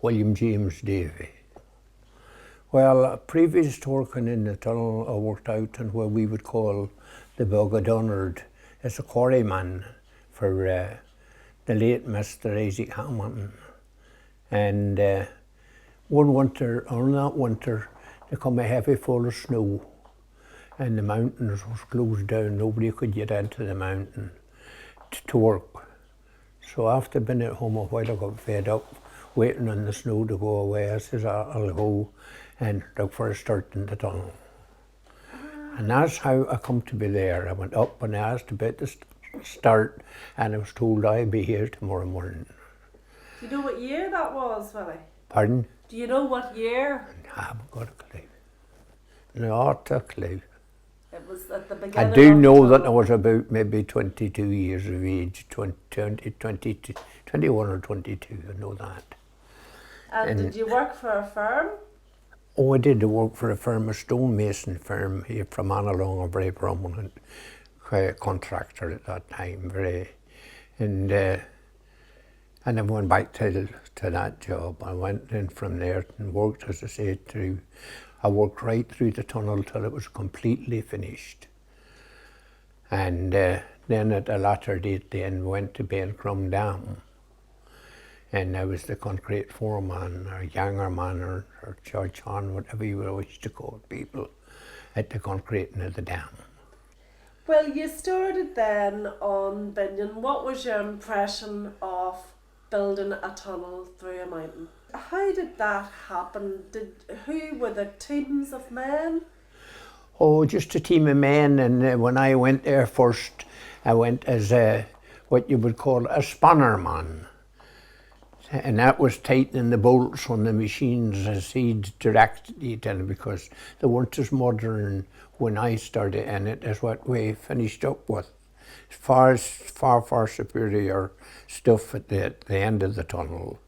William James Davey. Well, previous to working in the tunnel, I worked out in what we would call the Bog of Dunnard as a quarryman for the late Mr. Isaac Hamilton. And one winter, on that winter, there come a heavy fall of snow and the mountains was closed down. Nobody could get into the mountain to work. So after being at home a while, I got fed up waiting on the snow to go away. I says, I'll go and look for a start in the tunnel. And that's how I come to be there. I went up and I asked about the start, and I was told I'd be here tomorrow morning. Do you know what year that was, Willie? Pardon? Do you know what year? I haven't got a clue. Not a clue. It was at the beginning. I do know that I was about maybe 22 years of age, 21 or 22, I know that. And did you work for a firm? Oh, I did work for a firm, a stonemason firm here from Annalong, a very prominent contractor at that time. And I went back to that job. I went in from there and worked, as I said, I worked right through the tunnel till it was completely finished. And then at a latter date then went to Bencrum Dam. And I was the concrete foreman or gangerman or George Han, whatever you wish to call people, at the concreting of the dam. Well, you started then on Binnian. What was your impression of building a tunnel through a mountain? How did that happen? Who were the teams of men? Oh, just a team of men, and when I went there first, I went as what you would call a spannerman. And that was tightening the bolts on the machines as he'd directed it in, because they weren't as modern when I started in it as what we finished up with. Far superior stuff at the end of the tunnel.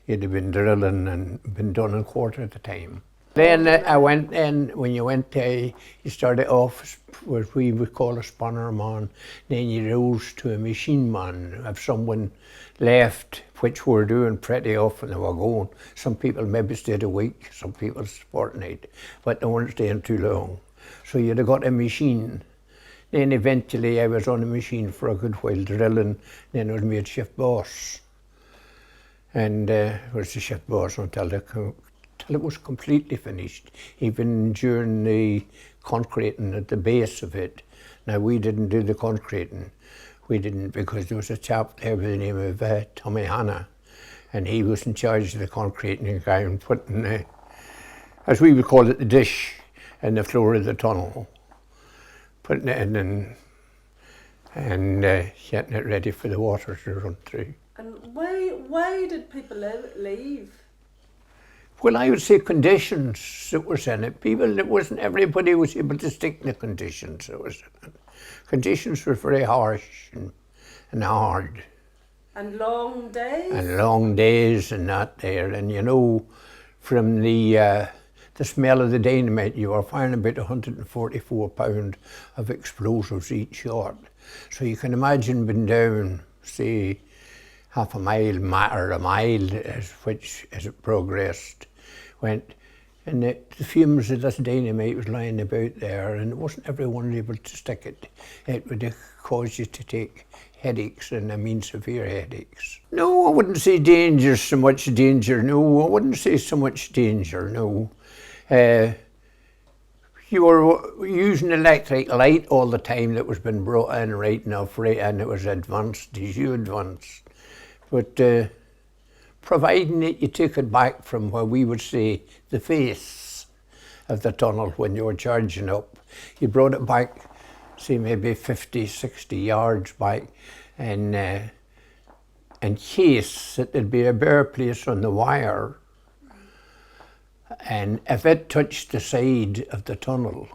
You'd have been drilling and been done in a quarter at a time. Then I went in, when you went there, you started off what we would call a spannerman, then you rose to a machine man. If someone left, which we're doing pretty often, they were going. Some people maybe stayed a week, some people a fortnight, but they weren't staying too long. So you'd have got a machine. Then eventually I was on a machine for a good while drilling, then I was made shift boss. And was the shift boss until it was completely finished, even during the concreting at the base of it. Now we didn't do the concreting. We didn't, because there was a chap there by the name of Tommy Hanna, and he was in charge of the concreting and putting, as we would call it, the dish in the floor of the tunnel, putting it in and getting it ready for the water to run through. And why did people leave? Well, I would say conditions that was in it. Everybody was able to stick to the conditions that was in it. Conditions were very harsh and hard. And long days? And long days and that there. And you know, from the smell of the dynamite, you were firing about 144 pounds of explosives each shot. So you can imagine being down, say, half a mile or a mile, as it progressed, went, and the fumes of this dynamite was lying about there, and it wasn't everyone able to stick it. It would cause you to take headaches, and I mean severe headaches. No, I wouldn't say so much danger, no. I wouldn't say so much danger, no. You were using electric light all the time that was been brought in right enough, and it was advanced as you advanced. But providing that you took it back from where we would say the face of the tunnel when you were charging up, you brought it back, say maybe 50, 60 yards back, and in case that there'd be a bare place on the wire, and if it touched the side of the tunnel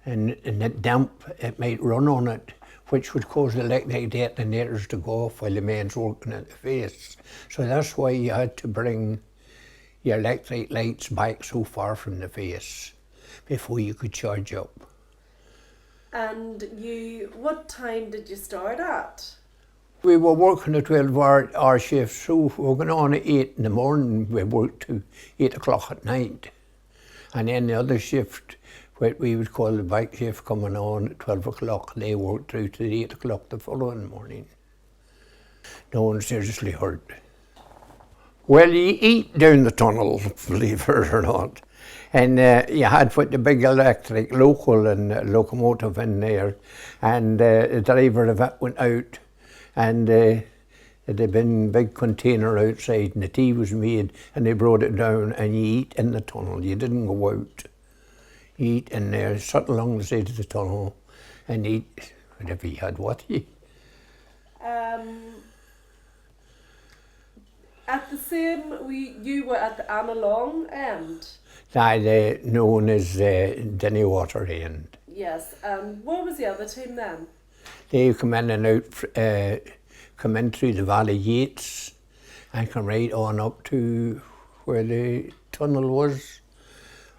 and it damp, it might run on it, which would cause the electric detonators to go off while the man's working at the face. So that's why you had to bring your electric lights back so far from the face before you could charge up. And what time did you start at? We were working a 12-hour shift, so we were going on at 8 in the morning, we worked to 8 o'clock at night. And then the other shift, what we would call the back shift, coming on at 12 o'clock, they worked through to 8 o'clock the following morning. No one seriously hurt. Well, you eat down the tunnel, believe it or not. And you had put the big electric local and locomotive in there, and the driver of it went out, and it had been a big container outside, and the tea was made, and they brought it down, and you eat in the tunnel. You didn't go out. You eat in there, sit along the side of the tunnel, and eat whatever you had with you. At the same, you were at the Annalong end. That known as Denny Water end. Yes, and where was the other team then? They come in and out, come in through the Valley Gates and come right on up to where the tunnel was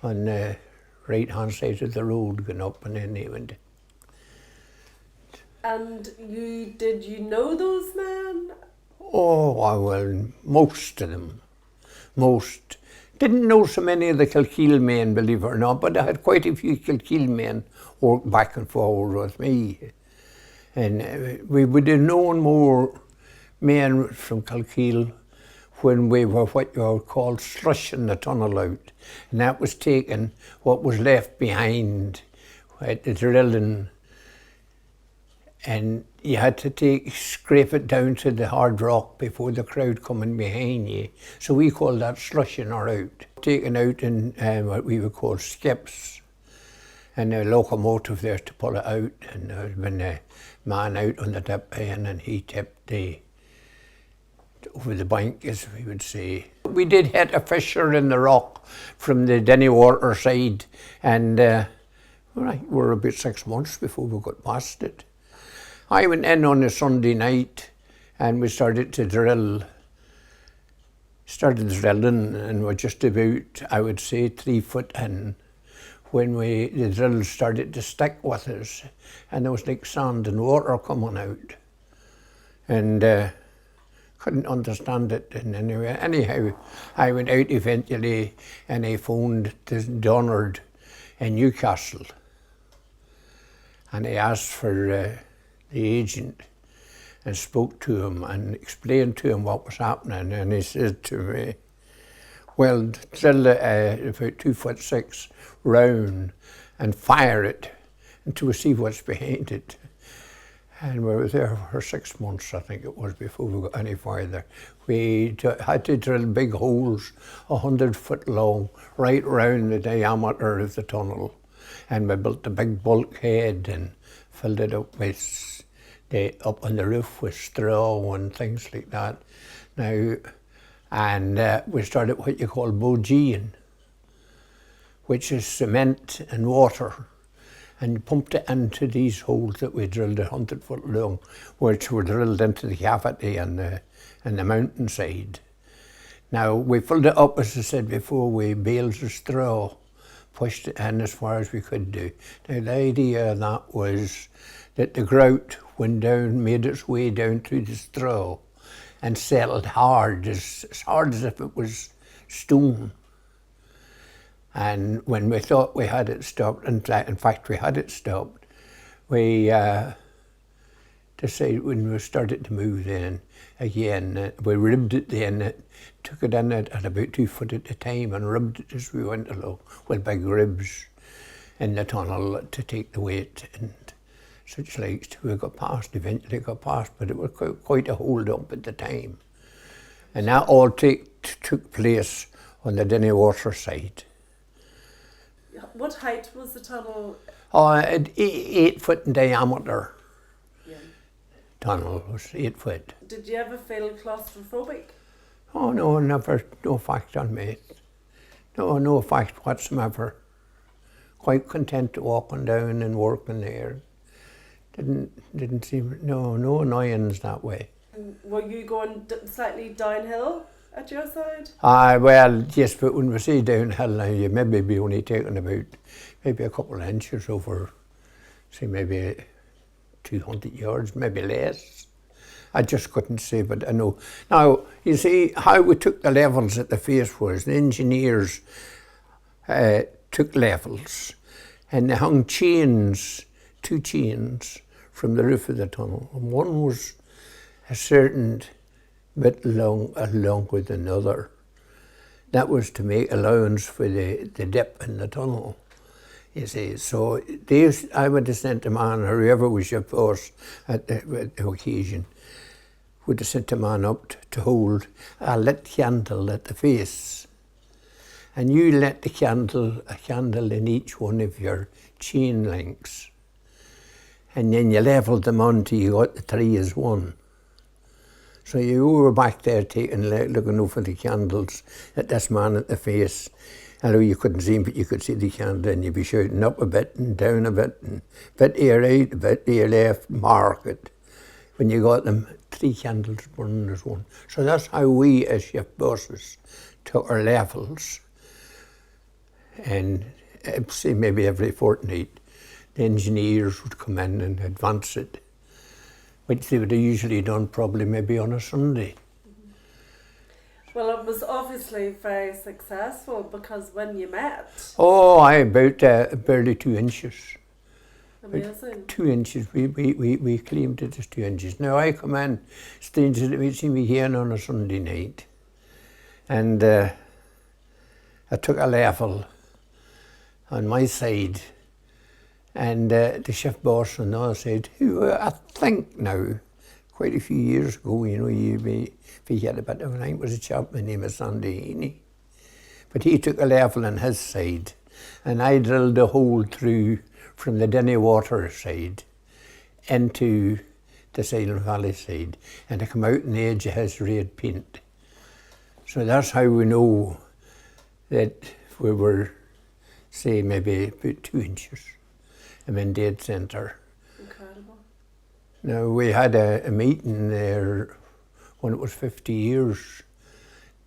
on the right hand side of the road, going up, and then they went. And did you know those men? Oh, well, most of them. Most. Didn't know so many of the Kilkeel men, believe it or not, but I had quite a few Kilkeel men work back and forward with me. And we would have known more men from Kilkeel when we were what you would call slushing the tunnel out. And that was taking what was left behind at the drilling, and you had to scrape it down to the hard rock before the crowd coming behind you. So we called that slushing her out. Taken out in what we would call skips, and a locomotive there to pull it out, and there had been a man out on the tip pan, and he tipped over the bank, as we would say. We did hit a fissure in the rock from the Denny Water side, and we were about 6 months before we got past it. I went in on a Sunday night, and we started to drill. Started drilling, and we're just about, I would say, 3 foot in when the drill started to stick with us, and there was like sand and water coming out, and couldn't understand it. And anyhow, I went out eventually, and I phoned to Donard in Newcastle, and I asked for the agent, and spoke to him and explained to him what was happening, and he said to me, well, drill about 2'6" round and fire it until we see what's behind it. And we were there for 6 months, I think it was, before we got any farther. We had to drill big holes, 100 foot long, right round the diameter of the tunnel. And we built a big bulkhead and filled it up with up on the roof with straw and things like that. Now, and we started what you call bogeeing, which is cement and water, and you pumped it into these holes that we drilled 100 foot long, which were drilled into the cavity on the mountainside. Now, we filled it up, as I said before, with bales of straw, pushed it in as far as we could do. Now, the idea of that was that the grout went down, made its way down through the straw, and settled hard, as hard as if it was stone. And when we thought we had it stopped, in fact we had it stopped, we decided when we started to move then again, we ribbed it then, took it in at about 2 foot at a time and ribbed it as we went along with big ribs in the tunnel to take the weight and such like. We got past, eventually got past, but it was quite a hold up at the time. And that all took place on the Denny Water side. What height was the tunnel? At 8 foot in diameter. Yeah. Tunnel was 8 foot. Did you ever feel claustrophobic? Oh no, never, no effect on me. No effect whatsoever. Quite content to walking down and working there. Didn't seem, no annoyance that way. Were you going slightly downhill at your side? Well, yes, but when we say downhill now, you maybe be only taking about maybe a couple of inches over, say maybe 200 yards, maybe less. I just couldn't say, but I know. Now, you see, how we took the levels at the face was the engineers took levels and they hung chains, 2 chains from the roof of the tunnel. And one was a certain bit longer than the other. That was to make allowance for the dip in the tunnel, you see. So I would have sent a man, or whoever was your boss at the occasion, would have sent a man up to hold a lit candle at the face. And you lit a candle in each one of your chain links. And then you levelled them until you got the 3 as one. So you were back there looking over the candles at this man at the face. I know you couldn't see him, but you could see the candle, and you'd be shouting up a bit and down a bit, and a bit to your right, a bit to your left, mark it. When you got them, 3 candles burning as one. So that's how we as shift bosses took our levels. And say maybe every fortnight, the engineers would come in and advance it, which they would have usually done probably maybe on a Sunday. Well, it was obviously very successful because when you met... Oh, about barely 2 inches. Amazing. 2 inches, we claimed it as 2 inches. Now I come in, strangely to see me here on a Sunday night, and I took a level on my side, and the shift boss on the other side, who I think now, quite a few years ago, you know, you may forget about it, when I was a chap, my name is Sandy Heaney. But he took a level on his side, and I drilled a hole through from the Denny Water side into the Silent Valley side, and I come out on the edge of his red paint. So that's how we know that we were, say, maybe about 2 inches. I'm in dead centre. Incredible. Now, we had a meeting there when it was 50 years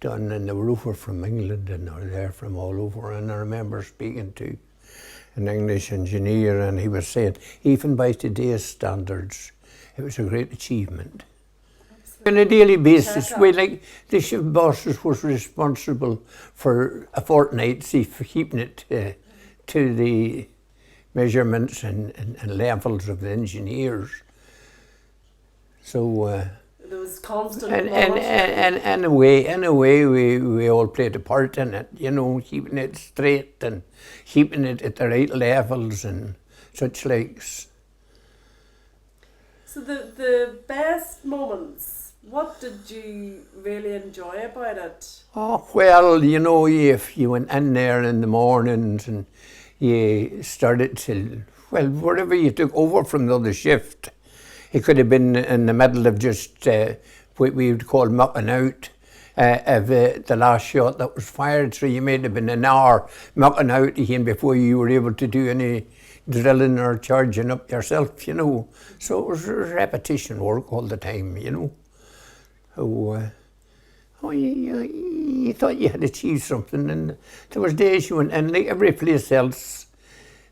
done, and they were over from England and they were there from all over, and I remember speaking to an English engineer, and he was saying, even by today's standards, it was a great achievement. Absolutely. On a daily basis, the shift bosses was responsible for a fortnight, see, for keeping it to the measurements and levels of the engineers. So there was constant and in a way we all played a part in it, you know, keeping it straight and keeping it at the right levels and such likes. So the best moments, what did you really enjoy about it? Oh, well, you know, if you went in there in the mornings and you started till, well, wherever you took over from the other shift, it could have been in the middle of just what we would call mucking out of the last shot that was fired. So you might have been an hour mucking out again before you were able to do any drilling or charging up yourself, you know. So it was repetition work all the time, you know. So, you thought you had achieved something, and there was days you went in, like every place else,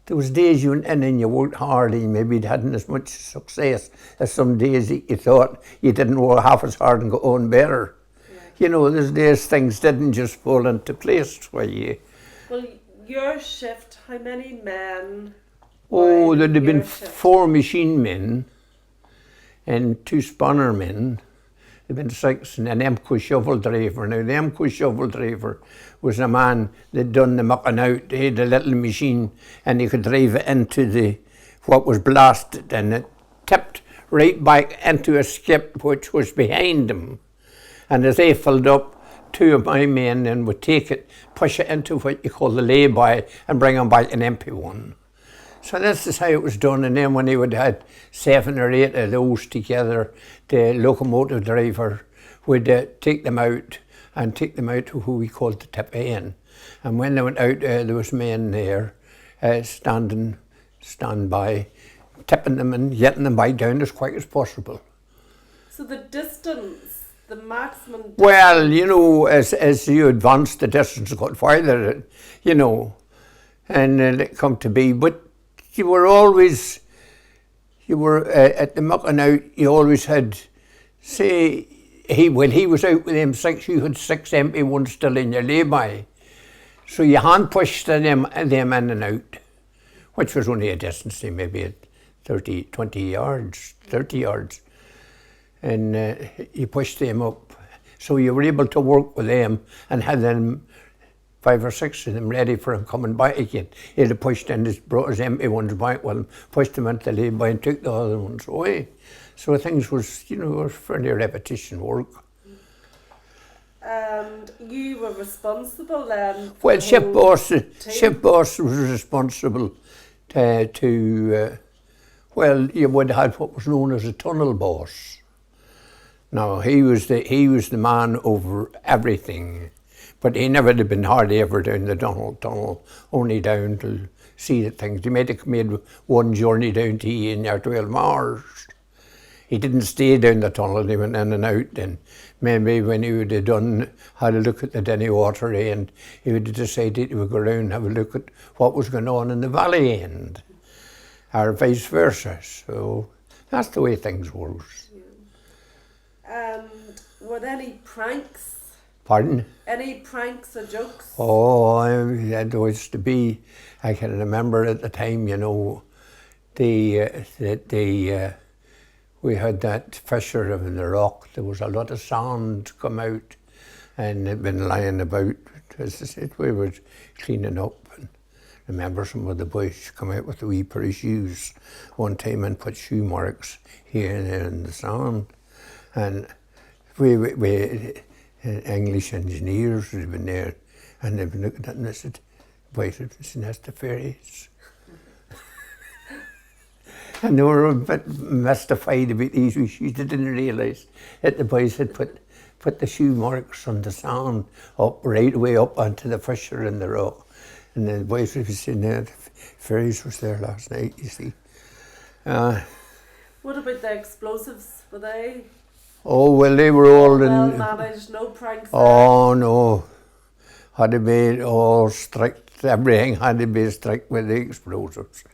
there was days you went in and you worked hard and maybe hadn't as much success as some days that you thought you didn't work half as hard and go on better. Yeah. You know, there's days things didn't just fall into place for you. Well, your shift, how many men? Oh, there'd have been 4 machine men and 2 spanner men. There'd been 6 and an Emco shovel driver. Now the Emco shovel driver was a man that done the mucking out. He had a little machine and he could drive it into what was blasted, and it tipped right back into a skip which was behind him. And as they filled up, 2 of my men then would take it, push it into what you call the lay-by and bring them back an empty one. So this is how it was done, and then when they would have 7 or 8 of those together, the locomotive driver would take them out and take them out to who we called the tip in. And when they went out, there was men there stand by, tipping them and getting them back down as quick as possible. So the distance, the maximum distance. Well, you know, as you advanced, the distance got farther, you know, and it come to be, but you were at the mucking out, you always had say, when he was out with them six, you had 6 empty ones still in your lay-by. So you hand pushed them in and out, which was only a distance, say maybe at 20 yards, 30 yards. And you pushed them up. So you were able to work with them and had them 5 or 6 of them ready for him coming back again. He'd have pushed in, brought his empty ones back with him, pushed them into the lay-by and took the other ones away. So things was, was fairly repetition work. And you were responsible then? Well, ship boss was responsible well, you would have what was known as a tunnel boss. Now he was the man over everything, but he never had been hardly ever down the tunnel, only down to see the things. He made one journey down to Ian or 12 hours. He didn't stay down the tunnel, he went in and out then. Maybe when he would have had a look at the Denny water end, he would have decided he would go around and have a look at what was going on in the valley end, or vice versa. So that's the way things work. Were there any pranks? Pardon? Any pranks or jokes? Oh, there was to be, I can remember at the time, we had that fissure in the rock. There was a lot of sand come out and it'd been lying about. As I said, we were cleaning up. And remember some of the boys come out with a wee pair of shoes one time and put shoe marks here and there in the sand. And we English engineers had been there and they've been looking at it and they said, boys, that's the fairies. And they were a bit mystified about these wee shoes. They didn't realise that the boys had put the shoe marks on the sand up, right way up onto the fissure in the rock. And the boys were saying, the fairies was there last night, you see. What about the explosives? Were they? Oh, well, they were all well managed, no pranks there? Oh, no. Had to be all strict. Everything had to be strict with the explosives.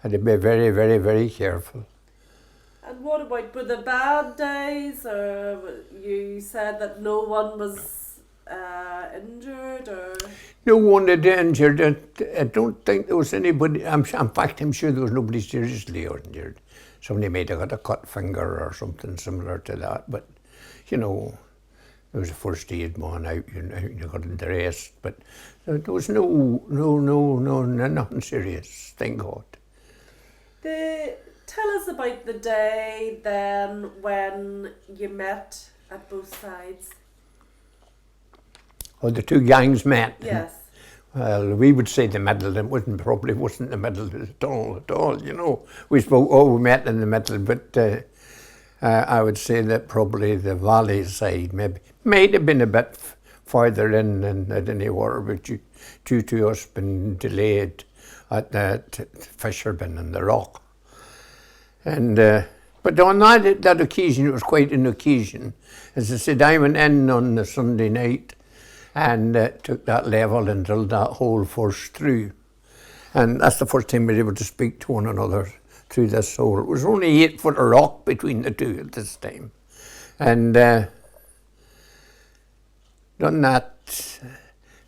Had to be very, very, very careful. And what about, were the bad days, or you said that no one was injured, or? No one had injured. I don't think there was anybody, in fact, I'm sure there was nobody seriously injured. Somebody might have got a cut finger or something similar to that, but, there was a first aid man out, you got dressed, but there was nothing serious, thank God. Tell us about the day then when you met at both sides. Oh, the two gangs met? Yes. Well, we would say the middle, it probably wasn't the middle of the tunnel at all, We we met in the middle, but I would say that probably the valley side might have been a bit farther in than at any water, but due to us being delayed at that fissure bin in the rock. And but on that occasion, it was quite an occasion. As I said, I went in on the Sunday night and took that level and drilled that hole first through. And that's the first time we were able to speak to one another through this hole. It was only 8 foot of rock between the two at this time. And done that,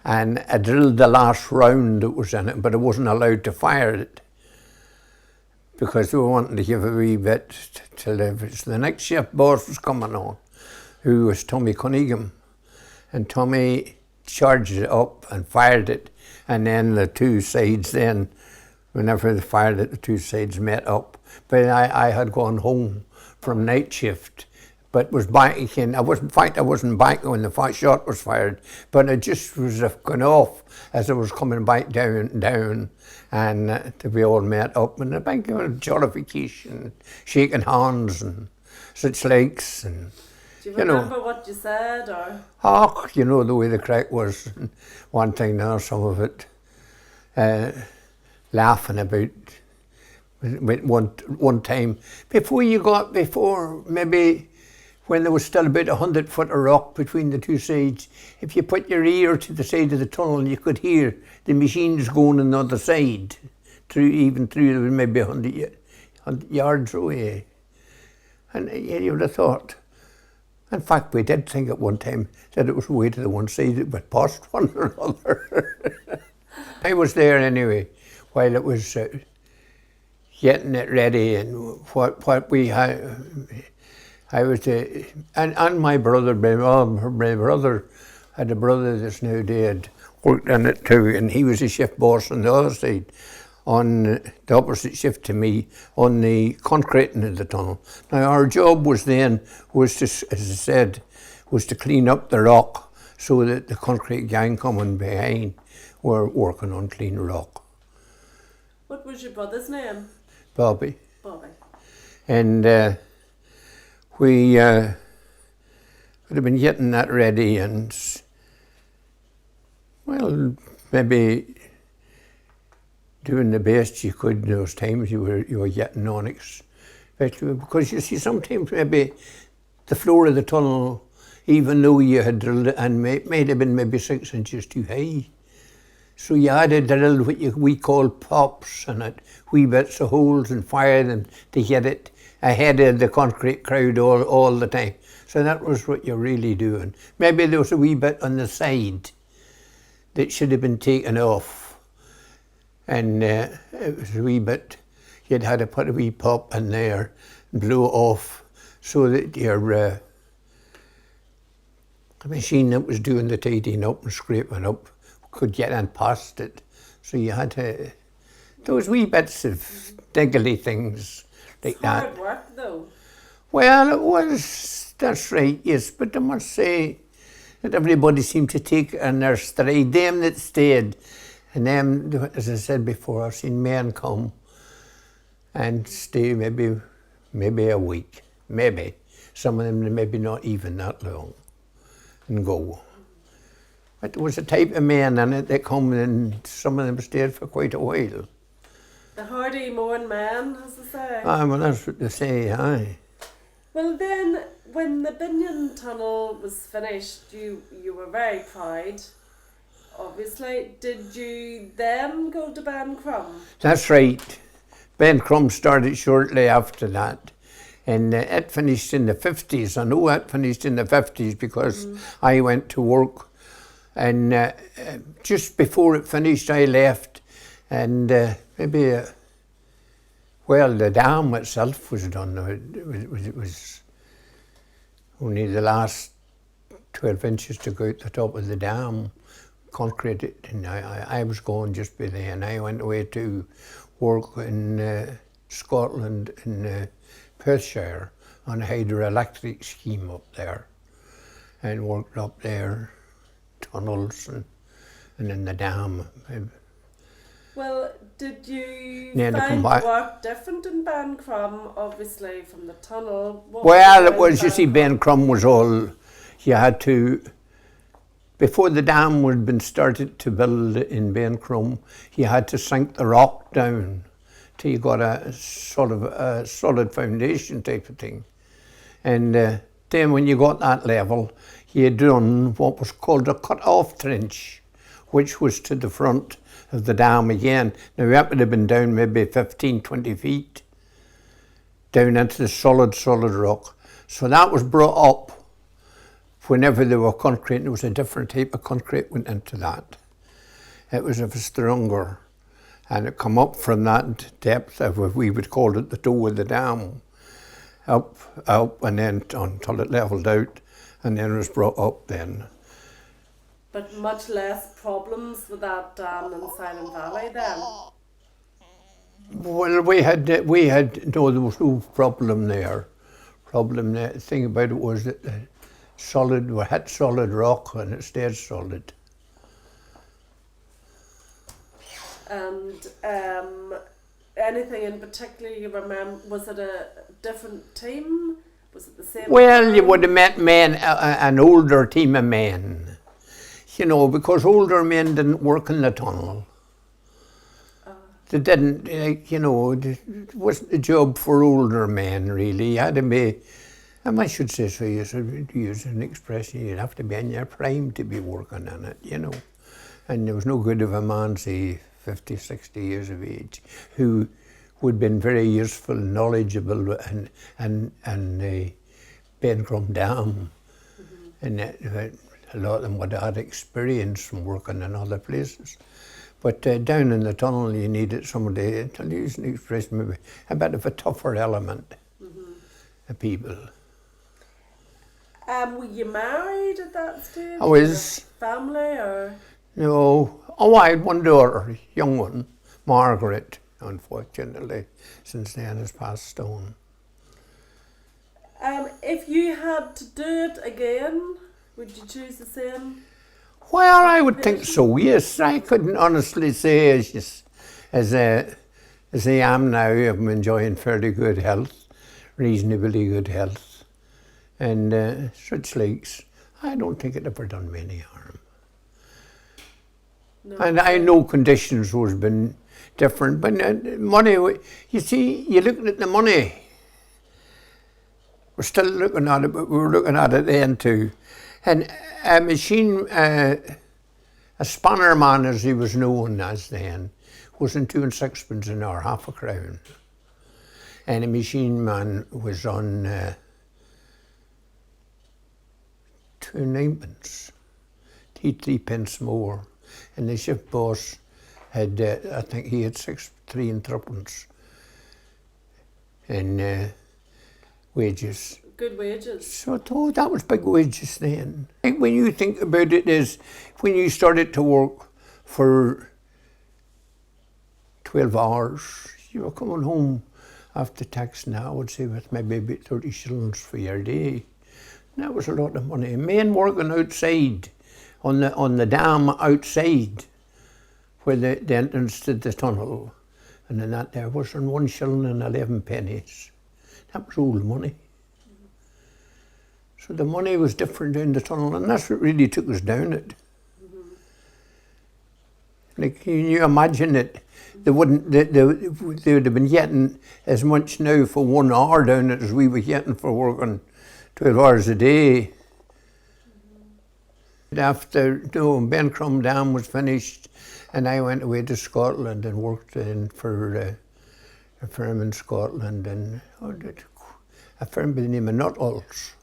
and I drilled the last round that was in it, but I wasn't allowed to fire it because we were wanting to give a wee bit till the next shift boss was coming on, who was Tommy Cunningham. And Tommy charged it up and fired it, and then the two sides whenever they fired it, the two sides met up. But I had gone home from night shift, but was back again. I wasn't back when the shot was fired, but it just was going off as I was coming back down, and we all met up in a big jollification, shaking hands and such likes. And do you remember what you said, or? Oh, the way the crack was. One thing now, some of it, laughing about one time before maybe when there was still about 100 foot of rock between the two sides. If you put your ear to the side of the tunnel, you could hear the machines going on the other side, through maybe 100 yards away. And you would have thought, In fact, we did think at one time that it was way to the one side, it would past one another. I was there anyway, while it was getting it ready, and what we had. I was and my brother, my brother had a brother that's now dead, worked in it too, and he was a shift boss on the other side, on the opposite shift to me, on the concreting of the tunnel. Now our job was then, was to, as I said, was to clean up the rock so that the concrete gang coming behind were working on clean rock. What was your brother's name? Bobby. Bobby. And we would have been getting that ready, and well, maybe doing the best you could in those times. You were getting on, especially because you see sometimes maybe the floor of the tunnel, even though you had drilled it, and might have been maybe 6 inches too high. So you had to drill what we call pops in it, wee bits of holes, and fire them to get it ahead of the concrete crowd all the time. So that was what you're really doing. Maybe there was a wee bit on the side that should have been taken off, and it was a wee bit, you'd had to put a wee pop in there and blow it off so that your machine that was doing the tidying up and scraping up could get in past it. So you had to, those wee bits of niggly things like that. Hard work though. Well, it was, that's right, yes, but I must say that everybody seemed to take it in their stride. Them that stayed, and them, as I said before, I've seen men come and stay maybe a week, maybe. Some of them maybe not even that long, and go. But there was a type of men in it that come, and some of them stayed for quite a while. The hardy Mourne men, as they say. Aye, well, that's what they say, aye. Well then, when the Binnian Tunnel was finished, you were very proud, obviously. Did you then go to Bencrum? That's right. Bencrum started shortly after that. And it finished in the 50s. I know it finished in the 50s because I went to work. And just before it finished, I left. And well, the dam itself was done. It was only the last 12 inches to go out the top of the dam, concreted. And I was going just by then. I went away to work in Scotland, in Perthshire, on a hydroelectric scheme up there, and worked up there, tunnels and in the dam. Well, did you Yeah, find work different in Bencrum, obviously, from the tunnel? Well, it was, you see, Bencrum was all, you had to, before the dam had been started to build in Bencrum, you had to sink the rock down till you got a sort of a solid foundation type of thing. And then when you got that level, you had done what was called a cut-off trench, which was to the front of the dam again. Now that would have been down maybe 15, 20 feet, down into the solid rock. So that was brought up whenever they were concrete. There was a different type of concrete went into that. It was of a stronger, and it come up from that depth of what we would call it the toe of the dam, up, and then until it leveled out, and then it was brought up then. But much less problems with that dam in Silent Valley then? Well, we had no, there was no problem there. The thing about it was that we had solid rock and it stayed solid. And anything in particular you remember? Was it a different team? Was it the same? Well, you would have met men, an older team of men. You know, because older men didn't work in the tunnel. They didn't, you know, it wasn't a job for older men, really. You had to be, I should say so, to use an expression, you'd have to be in your prime to be working in it, you know. And there was no good of a man, say, 50, 60 years of age, who would have been very useful, knowledgeable, and the Bencrum Dam and a lot of them would have had experience from working in other places. But down in the tunnel, you needed somebody, to use an expression, maybe a bit of a tougher element of people. Were you married at that stage? I was. Family or? No. Oh, I had one daughter, young one, Margaret, unfortunately, since then has passed on. If you had to do it again, would you choose the same? Well, I would think so, yes. I couldn't honestly say as I am now. I'm enjoying fairly good health, reasonably good health, and such likes. I don't think it ever done me any harm. No. And I know conditions was been different, but money, you see, you're looking at the money. We're still looking at it, but we were looking at it then too. And a machine, a spanner man as he was known as then, was on 2 6 an hour, half a crown. And a machine man was on 2 9pence. He had 3 pence more. And the shift boss had, I think he had 3 3/3 in wages. Good wages. So that was big wages then. When you think about it, is when you started to work for 12 hours, you were coming home after tax now, I would say, with maybe about 30 shillings for your day. And that was a lot of money. Men working outside, on the dam outside, where the entrance to the tunnel, and then that there was on 1 shilling and 11 pennies. That was old money. So the money was different in the tunnel, and that's what really took us down it. Like, can you imagine it? They would have been getting as much now for 1 hour down it as we were getting for working 12 hours a day. After Bencrum Dam was finished, and I went away to Scotland and worked for a firm in Scotland, and a firm by the name of Nuttall's.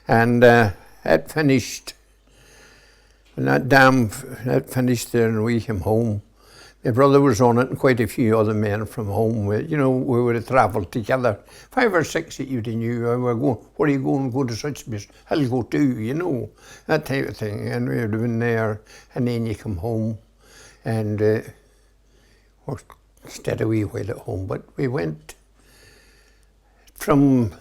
And it finished, when that finished there, and we came home. My brother was on it, and quite a few other men from home. We would have travelled together. 5 or 6 that you knew. I would go, where are you going? Go to such place. I'll go too, that type of thing. And we would have been there, and then you come home, and stayed a wee while at home. But we went from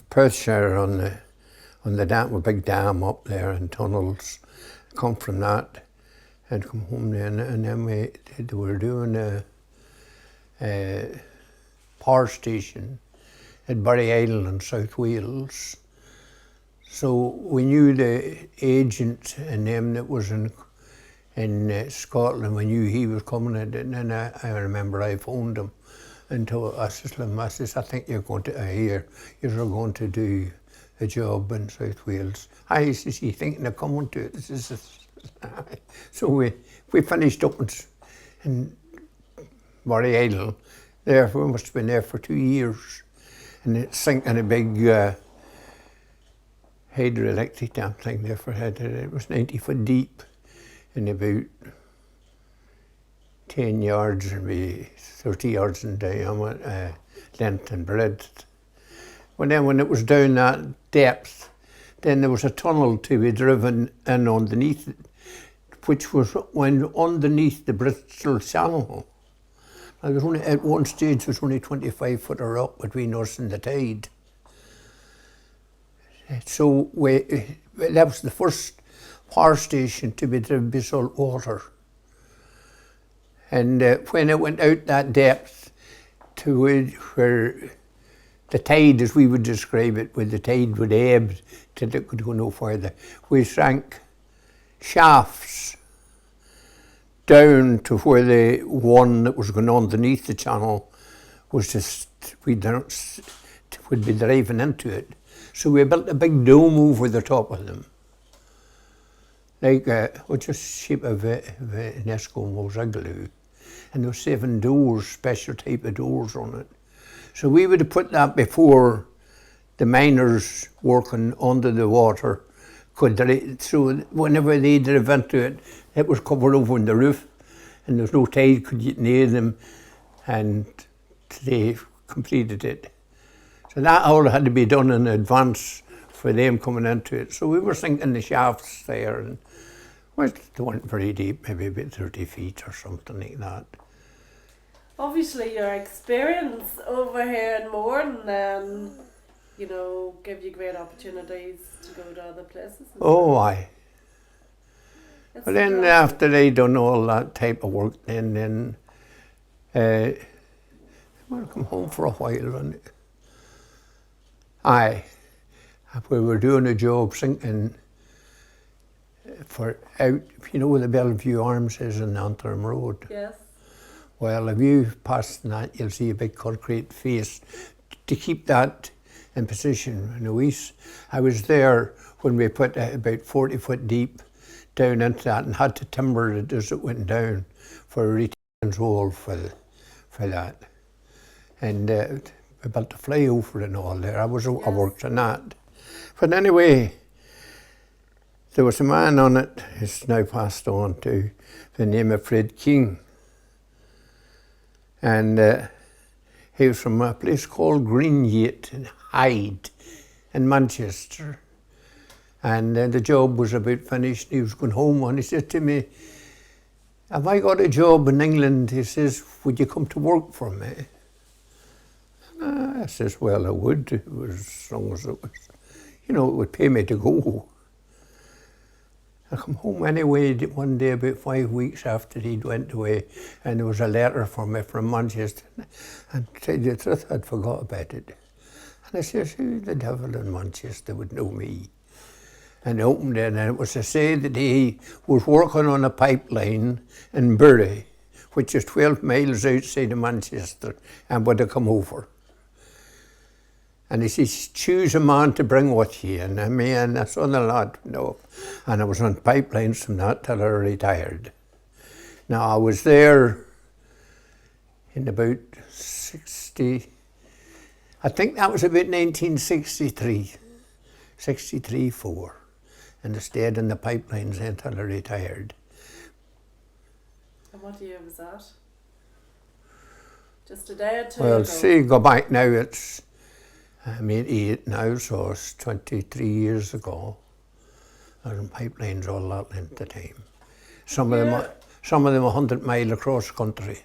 Perthshire on the dam, a big dam up there in tunnels. Come from that and come home then, and then we were doing a power station at Barry Island in South Wales. So we knew the agent and them that was in Scotland. We knew he was coming, and I remember I phoned him and told I says, I think you're going to you're going to do a job in South Wales. I says, you thinking of coming to it? So we finished up in Barry Island. There, we must have been there for 2 years, and it's sinking a big hydroelectric dam thing there for it was 90 foot deep and about 10 yards and maybe 30 yards in diameter, length and breadth. When it was down that depth, then there was a tunnel to be driven in underneath it, which was underneath the Bristol Channel. Now, there was only, at one stage, there was only 25 foot of rock between us and the tide. So that was the first power station to be driven by salt water. And when it went out that depth to where the tide, as we would describe it, where the tide would ebb till it could go no further, we sank shafts down to where the one that was going underneath the channel was just, would be driving into it. So we built a big dome over the top of them, like just shape of an Eskimo's igloo. And there were 7 doors, special type of doors on it. So we would have put that before the miners working under the water could, so whenever they drove into it, it was covered over in the roof, and there was no tide could get near them, and they completed it. So that all had to be done in advance for them coming into it. So we were sinking the shafts there, and well, they weren't very deep, maybe about 30 feet or something like that. Obviously, your experience over here in Mourne then, you know, give you great opportunities to go to other places. Oh, aye. It's But then lovely. after they done all that type of work, then we'll come home for a while. And aye, we were doing a job sinking for out, you know where the Bellevue Arms is in Antrim Road. Yes. Well, if you pass that, you'll see a big concrete face to keep that in position. I was there when we put about 40 foot deep down into that and had to timber it as it went down for a retaining wall for that. And we built a flyover and all there. I worked on that. But anyway, there was a man on it who's now passed on to the name of Fred King. And he was from a place called Greenyate in Hyde in Manchester. And the job was about finished. He was going home and he said to me, "Have I got a job in England?" He says, "Would you come to work for me?" I says, "Well, I would, as long as it was, you know, it would pay me to go." I come home anyway one day about 5 weeks after he'd went away, and there was a letter for me from Manchester. And to tell you the truth, I'd forgot about it. And I says, "Who the devil in Manchester would know me?" And I opened it, and it was to say that he was working on a pipeline in Bury, which is 12 miles outside of Manchester, and would have come over. And he says, "Choose a man to bring with you." And me and this other lad went off. And I was on pipelines from that till I retired. Now I was there in about 60, I think that was about 1963, 4. And I stayed in the pipelines until I retired. And what year was that? Just a day or two Well, ago? see, go back now, I'm 88 now, so it's 23 years ago. I was in pipelines all that length of time. Some of them 100 mile across country.